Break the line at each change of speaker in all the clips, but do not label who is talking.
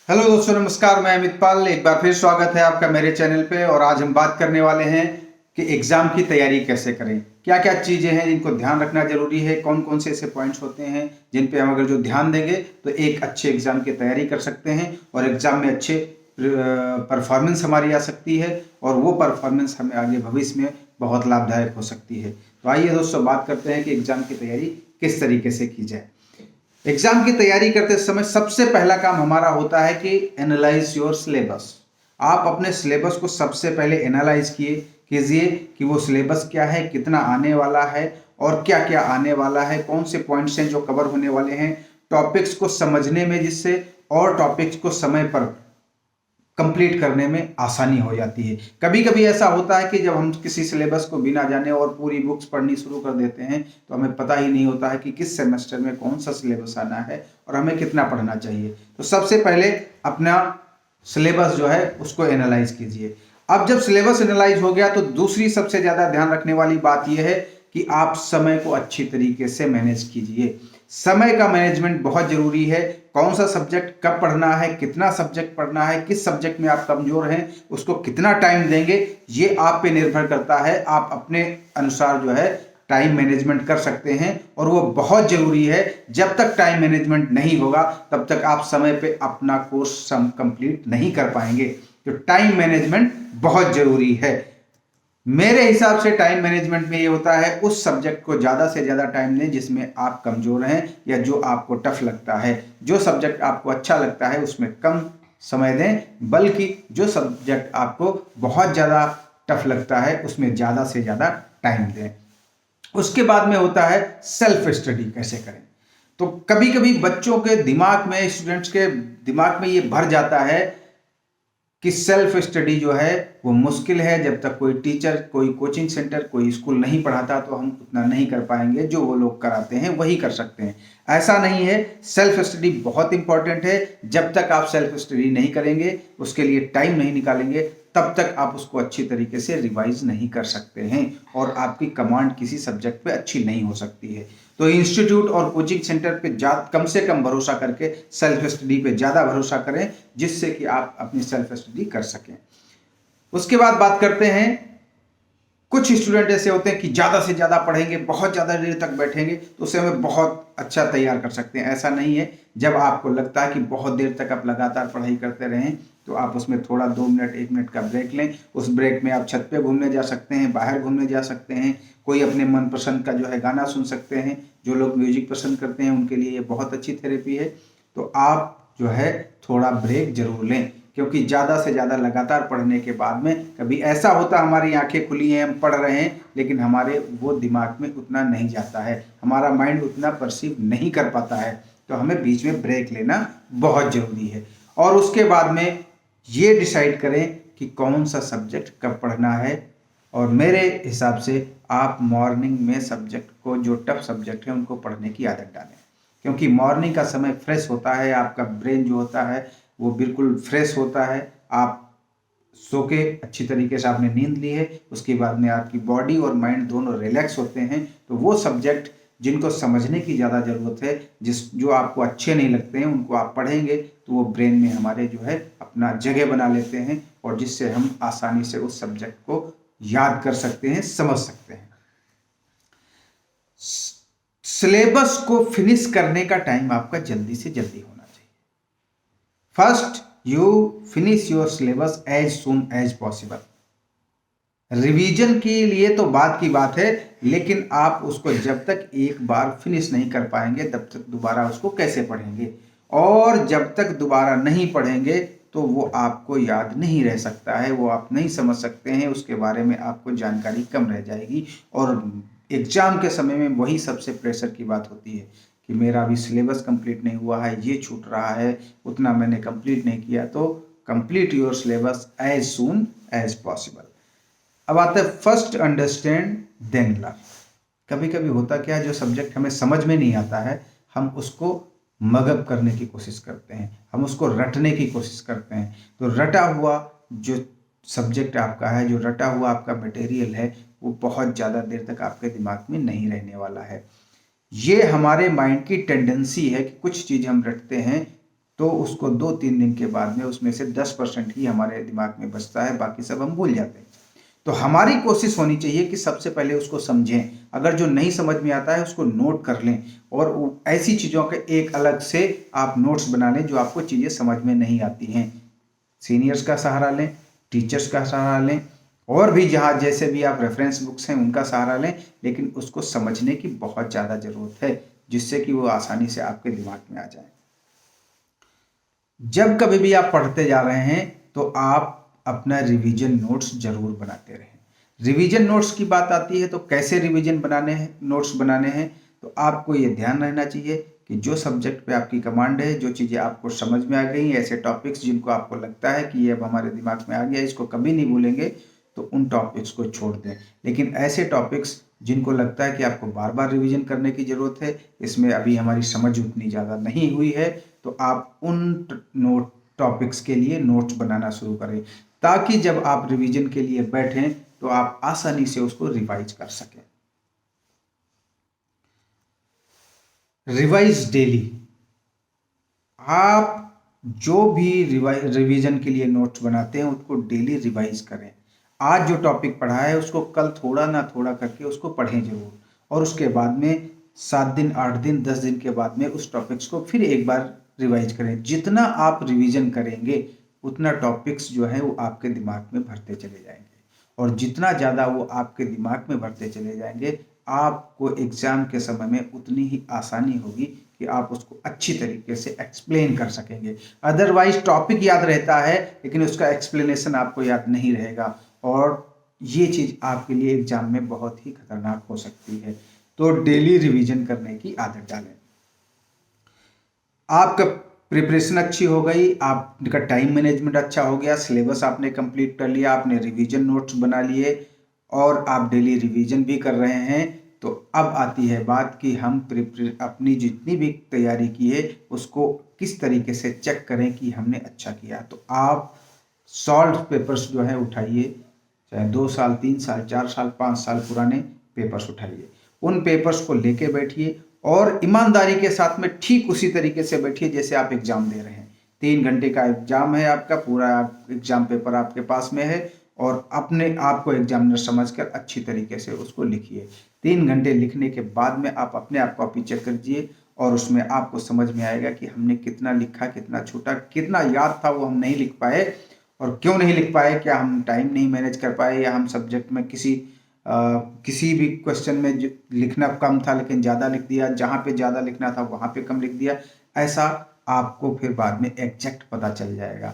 Hello दोस्तों, नमस्कार। मैं अमित पाल, एक बार फिर स्वागत है आपका मेरे चैनल पे। और आज हम बात करने वाले हैं कि एग्ज़ाम की तैयारी कैसे करें, क्या क्या चीज़ें हैं जिनको ध्यान रखना जरूरी है, कौन कौन से ऐसे पॉइंट्स होते हैं जिन पे हम अगर जो ध्यान देंगे तो एक अच्छे एग्ज़ाम की तैयारी कर सकते हैं और एग्ज़ाम में अच्छे परफॉर्मेंस हमारी आ सकती है और वो परफॉर्मेंस हमें आगे भविष्य में बहुत लाभदायक हो सकती है। तो आइए दोस्तों, बात करते हैं कि एग्ज़ाम की तैयारी किस तरीके से की जाए। एग्जाम की तैयारी करते समय सबसे पहला काम हमारा होता है कि एनालाइज योर सिलेबस। आप अपने सिलेबस को सबसे पहले एनालाइज कीजिए कि वो सिलेबस क्या है, कितना आने वाला है और क्या क्या आने वाला है, कौन से पॉइंट्स हैं जो कवर होने वाले हैं। टॉपिक्स को समझने में जिससे और टॉपिक्स को समय पर कंप्लीट करने में आसानी हो जाती है। कभी कभी ऐसा होता है कि जब हम किसी सिलेबस को बिना जाने और पूरी बुक्स पढ़नी शुरू कर देते हैं तो हमें पता ही नहीं होता है कि किस सेमेस्टर में कौन सा सिलेबस आना है और हमें कितना पढ़ना चाहिए। तो सबसे पहले अपना सिलेबस जो है उसको एनालाइज कीजिए। अब जब सिलेबस एनालाइज हो गया तो दूसरी सबसे ज़्यादा ध्यान रखने वाली बात यह है कि आप समय को अच्छी तरीके से मैनेज कीजिए। समय का मैनेजमेंट बहुत जरूरी है। कौन सा सब्जेक्ट कब पढ़ना है, कितना सब्जेक्ट पढ़ना है, किस सब्जेक्ट में आप कमजोर हैं, उसको कितना टाइम देंगे, ये आप पे निर्भर करता है। आप अपने अनुसार जो है टाइम मैनेजमेंट कर सकते हैं और वो बहुत जरूरी है। जब तक टाइम मैनेजमेंट नहीं होगा तब तक आप समय पे अपना कोर्स कंप्लीट नहीं कर पाएंगे। तो टाइम मैनेजमेंट बहुत जरूरी है। मेरे हिसाब से टाइम मैनेजमेंट में ये होता है उस सब्जेक्ट को ज़्यादा से ज़्यादा टाइम दें जिसमें आप कमज़ोर हैं या जो आपको टफ लगता है। जो सब्जेक्ट आपको अच्छा लगता है उसमें कम समय दें, बल्कि जो सब्जेक्ट आपको बहुत ज़्यादा टफ लगता है उसमें ज़्यादा से ज़्यादा टाइम दें। उसके बाद में होता है सेल्फ स्टडी कैसे करें। तो कभी कभी बच्चों के दिमाग में, स्टूडेंट्स के दिमाग में ये भर जाता है कि सेल्फ स्टडी जो है वो मुश्किल है। जब तक कोई टीचर, कोई कोचिंग सेंटर, कोई स्कूल नहीं पढ़ाता तो हम उतना नहीं कर पाएंगे, जो वो लोग कराते हैं वही कर सकते हैं। ऐसा नहीं है। सेल्फ स्टडी बहुत इंपॉर्टेंट है। जब तक आप सेल्फ स्टडी नहीं करेंगे, उसके लिए टाइम नहीं निकालेंगे, तब तक आप उसको अच्छी तरीके से रिवाइज नहीं कर सकते हैं और आपकी कमांड किसी सब्जेक्ट पे अच्छी नहीं हो सकती है। तो इंस्टीट्यूट और कोचिंग सेंटर पे कम से कम भरोसा करके सेल्फ स्टडी पे ज़्यादा भरोसा करें, जिससे कि आप अपनी सेल्फ स्टडी कर सकें। उसके बाद बात करते हैं, कुछ स्टूडेंट ऐसे होते हैं कि ज़्यादा से ज़्यादा पढ़ेंगे, बहुत ज़्यादा देर तक बैठेंगे तो उससे हमें बहुत अच्छा तैयार कर सकते हैं। ऐसा नहीं है। जब आपको लगता है कि बहुत देर तक आप लगातार पढ़ाई करते रहें तो आप उसमें थोड़ा 2 मिनट 1 मिनट का ब्रेक लें। उस ब्रेक में आप छत पे घूमने जा सकते हैं, बाहर घूमने जा सकते हैं, कोई अपने मनपसंद का जो है गाना सुन सकते हैं। जो लोग म्यूजिक पसंद करते हैं उनके लिए ये बहुत अच्छी थेरेपी है। तो आप जो है थोड़ा ब्रेक जरूर लें, क्योंकि ज़्यादा से ज़्यादा लगातार पढ़ने के बाद में कभी ऐसा होता हमारी आंखें खुली हैं, हम पढ़ रहे हैं, लेकिन हमारे वो दिमाग में उतना नहीं जाता है, हमारा माइंड उतना परसीव नहीं कर पाता है। तो हमें बीच में ब्रेक लेना बहुत ज़रूरी है। और उसके बाद में ये डिसाइड करें कि कौन सा सब्जेक्ट कब पढ़ना है। और मेरे हिसाब से आप मॉर्निंग में सब्जेक्ट को, जो टफ सब्जेक्ट है उनको पढ़ने की आदत डालें, क्योंकि मॉर्निंग का समय फ्रेश होता है। आपका ब्रेन जो होता है वो बिल्कुल फ्रेश होता है। आप सो के अच्छी तरीके से आपने नींद ली है, उसके बाद में आपकी बॉडी और माइंड दोनों रिलैक्स होते हैं। तो वो सब्जेक्ट जिनको समझने की ज़्यादा ज़रूरत है, जो आपको अच्छे नहीं लगते हैं, उनको आप पढ़ेंगे तो वो ब्रेन में हमारे जो है अपना जगह बना लेते हैं और जिससे हम आसानी से उस सब्जेक्ट को याद कर सकते हैं, समझ सकते हैं। सिलेबस को फिनिश करने का टाइम आपका जल्दी से जल्दी होना चाहिए। First, you finish your syllabus as soon as possible. Revision के लिए तो बात की बात है, लेकिन आप उसको जब तक एक बार फिनिश नहीं कर पाएंगे तब तक दोबारा उसको कैसे पढ़ेंगे। और जब तक दोबारा नहीं पढ़ेंगे तो वो आपको याद नहीं रह सकता है, वो आप नहीं समझ सकते हैं, उसके बारे में आपको जानकारी कम रह जाएगी। और एग्जाम के समय में वही सबसे प्रेशर की बात होती है कि मेरा अभी सिलेबस कंप्लीट नहीं हुआ है, ये छूट रहा है, उतना मैंने कंप्लीट नहीं किया। तो complete your syllabus as soon as possible. अब आता है फर्स्ट अंडरस्टैंड देन लर्न। कभी कभी होता क्या है, जो सब्जेक्ट हमें समझ में नहीं आता है हम उसको मगअप करने की कोशिश करते हैं, हम उसको रटने की कोशिश करते हैं। तो रटा हुआ जो सब्जेक्ट आपका है, जो रटा हुआ आपका मटेरियल है, वो बहुत ज़्यादा देर तक आपके दिमाग में नहीं रहने वाला है। ये हमारे माइंड की टेंडेंसी है कि कुछ चीज़ हम रटते हैं तो उसको 2-3 दिन के बाद में उसमें से 10% ही हमारे दिमाग में बचता है, बाकी सब हम भूल जाते हैं। तो हमारी कोशिश होनी चाहिए कि सबसे पहले उसको समझें, अगर जो नहीं समझ में आता है उसको नोट कर लें, और ऐसी चीज़ों के एक अलग से आप नोट्स बना लें जो आपको चीज़ें समझ में नहीं आती हैं। सीनियर्स का सहारा लें, टीचर्स का सहारा लें, और भी जहाँ जैसे भी आप रेफरेंस बुक्स हैं उनका सहारा लें, लेकिन उसको समझने की बहुत ज़्यादा ज़रूरत है, जिससे कि वो आसानी से आपके दिमाग में आ जाए। जब कभी भी आप पढ़ते जा रहे हैं तो आप अपना रिवीजन नोट्स जरूर बनाते रहें। रिवीजन नोट्स की बात आती है तो कैसे रिवीजन बनाने हैं, नोट्स बनाने हैं, तो आपको ये ध्यान रहना चाहिए कि जो सब्जेक्ट पे आपकी कमांड है, जो चीज़ें आपको समझ में आ गई, ऐसे टॉपिक्स जिनको आपको लगता है कि ये अब हमारे दिमाग में आ गया, इसको कभी नहीं भूलेंगे, तो उन टॉपिक्स को छोड़ दें। लेकिन ऐसे टॉपिक्स जिनको लगता है कि आपको बार बार रिवीजन करने की ज़रूरत है, इसमें अभी हमारी समझ उतनी ज़्यादा नहीं हुई है, तो आप उन नोट टॉपिक्स के लिए नोट्स बनाना शुरू करें, ताकि जब आप रिवीजन के लिए बैठें तो आप आसानी से उसको रिवाइज कर सकें। Revise daily. आप जो भी रिवीजन के लिए नोट्स बनाते हैं उसको डेली रिवाइज करें। आज जो टॉपिक पढ़ा है उसको कल थोड़ा ना थोड़ा करके उसको पढ़ें जरूर, और उसके बाद में 7 दिन, 8 दिन, 10 दिन के बाद में उस टॉपिक्स को फिर एक बार रिवाइज करें। जितना आप रिवीजन करेंगे उतना टॉपिक्स जो है वो आपके दिमाग में भरते चले जाएंगे, और जितना ज़्यादा वो आपके दिमाग में भरते चले जाएंगे, आपको एग्ज़ाम के समय में उतनी ही आसानी होगी कि आप उसको अच्छी तरीके से एक्सप्लेन कर सकेंगे। अदरवाइज टॉपिक याद रहता है लेकिन उसका एक्सप्लेनेशन आपको याद नहीं रहेगा, और ये चीज़ आपके लिए एग्जाम में बहुत ही खतरनाक हो सकती है। तो डेली रिवीजन करने की आदत डालें। आपका प्रिपरेशन अच्छी हो गई, आपका टाइम मैनेजमेंट अच्छा हो गया, सिलेबस आपने कंप्लीट कर लिया, आपने रिवीजन नोट्स बना लिए, और आप डेली रिवीजन भी कर रहे हैं, तो अब आती है बात कि हम अपनी जितनी भी तैयारी की है उसको किस तरीके से चेक करें कि हमने अच्छा किया। तो आप सॉल्व पेपर्स जो है उठाइए, चाहे 2 साल, 3 साल, 4 साल, 5 साल पुराने पेपर्स उठाइए, उन पेपर्स को लेके बैठिए, और ईमानदारी के साथ में ठीक उसी तरीके से बैठिए जैसे आप एग्जाम दे रहे हैं। 3 घंटे का एग्जाम है, आपका पूरा एग्जाम पेपर आपके पास में है, और अपने आप को एग्जामिनर समझकर अच्छी तरीके से उसको लिखिए। 3 घंटे लिखने के बाद में आप अपने आप कॉपी चेक कीजिए, और उसमें आपको समझ में आएगा कि हमने कितना लिखा, कितना छूटा, कितना याद था वो हम नहीं लिख पाए, और क्यों नहीं लिख पाए, क्या हम टाइम नहीं मैनेज कर पाए, या हम सब्जेक्ट में किसी भी क्वेश्चन में लिखना कम था लेकिन ज़्यादा लिख दिया, जहाँ पे ज़्यादा लिखना था वहाँ पे कम लिख दिया। ऐसा आपको फिर बाद में एग्जैक्ट पता चल जाएगा।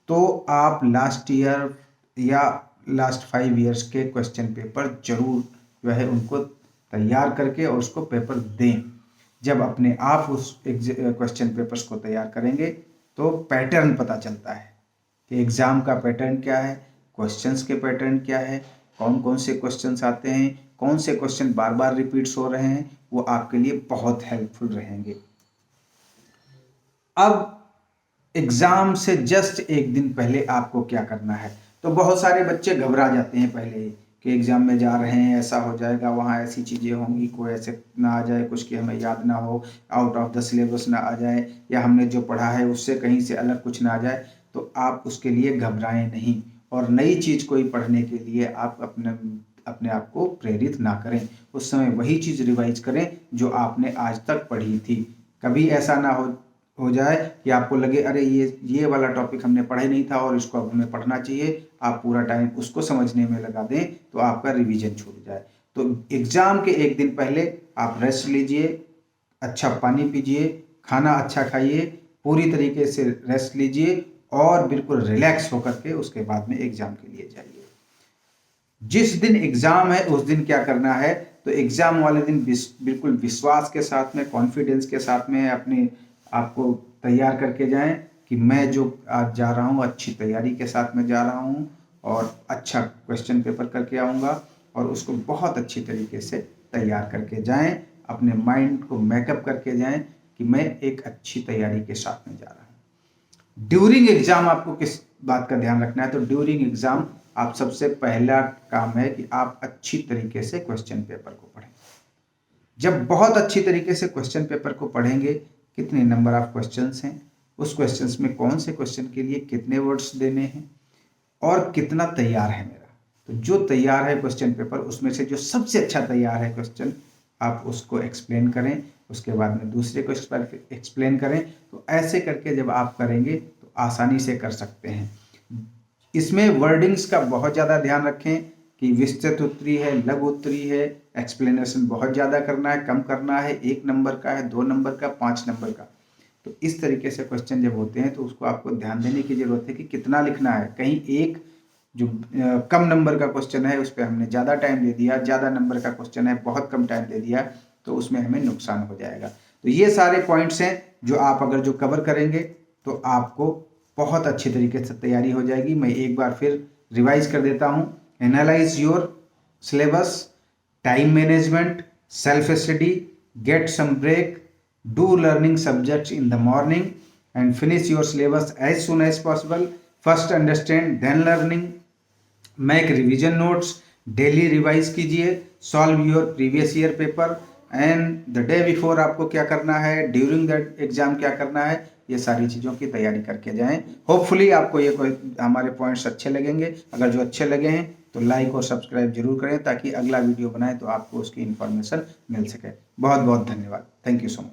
तो आप लास्ट ईयर या लास्ट 5 ईयर्स के क्वेश्चन पेपर जरूर जो है उनको तैयार करके और उसको पेपर दें। जब अपने आप उस क्वेश्चन पेपर्स को तैयार करेंगे तो पैटर्न पता चलता है कि एग्ज़ाम का पैटर्न क्या है, क्वेश्चंस के पैटर्न क्या है, कौन कौन से क्वेश्चंस आते हैं, कौन से क्वेश्चन बार बार रिपीट्स हो रहे हैं, वो आपके लिए बहुत हेल्पफुल रहेंगे। अब एग्ज़ाम से जस्ट एक दिन पहले आपको क्या करना है। तो बहुत सारे बच्चे घबरा जाते हैं पहले ही कि एग्ज़ाम में जा रहे हैं, ऐसा हो जाएगा, वहाँ ऐसी चीज़ें होंगी, कोई ऐसे ना आ जाए कुछ कि हमें याद ना हो, आउट ऑफ द सिलेबस ना आ जाए, या हमने जो पढ़ा है उससे कहीं से अलग कुछ ना आ जाए। तो आप उसके लिए घबराएं नहीं, और नई चीज़ कोई पढ़ने के लिए आप अपने आप को प्रेरित ना करें। उस समय वही चीज़ रिवाइज करें जो आपने आज तक पढ़ी थी। कभी ऐसा ना हो जाए कि आपको लगे अरे ये वाला टॉपिक हमने पढ़ा ही नहीं था और इसको अब हमें पढ़ना चाहिए, आप पूरा टाइम उसको समझने में लगा दें तो आपका रिवीजन छूट जाए। तो एग्ज़ाम के एक दिन पहले आप रेस्ट लीजिए, अच्छा पानी पीजिए, खाना अच्छा खाइए, पूरी तरीके से रेस्ट लीजिए, और बिल्कुल रिलैक्स होकर के उसके बाद में एग्ज़ाम के लिए जाइए। जिस दिन एग्ज़ाम है उस दिन क्या करना है, तो एग्ज़ाम वाले दिन बिल्कुल विश्वास के साथ में, कॉन्फिडेंस के साथ में अपने आपको तैयार करके जाएं कि मैं जो आज जा रहा हूँ अच्छी तैयारी के साथ में जा रहा हूँ, और अच्छा क्वेश्चन पेपर करके आऊँगा, और उसको बहुत अच्छी तरीके से तैयार करके जाएं। अपने माइंड को मेकअप करके जाएं कि मैं एक अच्छी तैयारी के साथ में जा रहा हूँ। ड्यूरिंग एग्ज़ाम आपको किस बात का ध्यान रखना है, तो ड्यूरिंग एग्ज़ाम आप सबसे पहला काम है कि आप अच्छी तरीके से क्वेश्चन पेपर को पढ़ें। जब बहुत अच्छी तरीके से क्वेश्चन पेपर को पढ़ेंगे, कितने नंबर ऑफ क्वेश्चंस हैं उस क्वेश्चंस में कौन से क्वेश्चन के लिए कितने वर्ड्स देने हैं और कितना तैयार है मेरा। तो जो तैयार है क्वेश्चन पेपर, उसमें से जो सबसे अच्छा तैयार है क्वेश्चन, आप उसको एक्सप्लेन करें, उसके बाद में दूसरे को एक्सप्लेन करें। तो ऐसे करके जब आप करेंगे तो आसानी से कर सकते हैं। इसमें वर्डिंग्स का बहुत ज़्यादा ध्यान रखें कि विस्तृत उत्तरी है, लघु उत्तरी है, एक्सप्लेनेशन बहुत ज़्यादा करना है, कम करना है, 1 नंबर का है, 2 नंबर का, 5 नंबर का। तो इस तरीके से क्वेश्चन जब होते हैं तो उसको आपको ध्यान देने की ज़रूरत है कि कितना लिखना है। कहीं एक जो कम नंबर का क्वेश्चन है उस पर हमने ज़्यादा टाइम दे दिया, ज़्यादा नंबर का क्वेश्चन है बहुत कम टाइम दे दिया, तो उसमें हमें नुकसान हो जाएगा। तो ये सारे पॉइंट्स हैं जो आप अगर जो कवर करेंगे तो आपको बहुत अच्छी तरीके से तैयारी हो जाएगी। मैं एक बार फिर रिवाइज कर देता हूँ। Analyse your syllabus, time management, self study, get some break, do learning subjects in the morning and finish your syllabus as soon as possible. First understand, then learning. Make revision notes, daily revise कीजिए, solve your previous year paper and the day before आपको क्या करना है, during that exam क्या करना है, ये सारी चीज़ों की तैयारी करके जाएं। होपफुली आपको ये कोई हमारे पॉइंट्स अच्छे लगेंगे। अगर जो अच्छे लगे हैं तो लाइक और सब्सक्राइब जरूर करें ताकि अगला वीडियो बनाए तो आपको उसकी इन्फॉर्मेशन मिल सके। बहुत बहुत धन्यवाद। Thank you so much.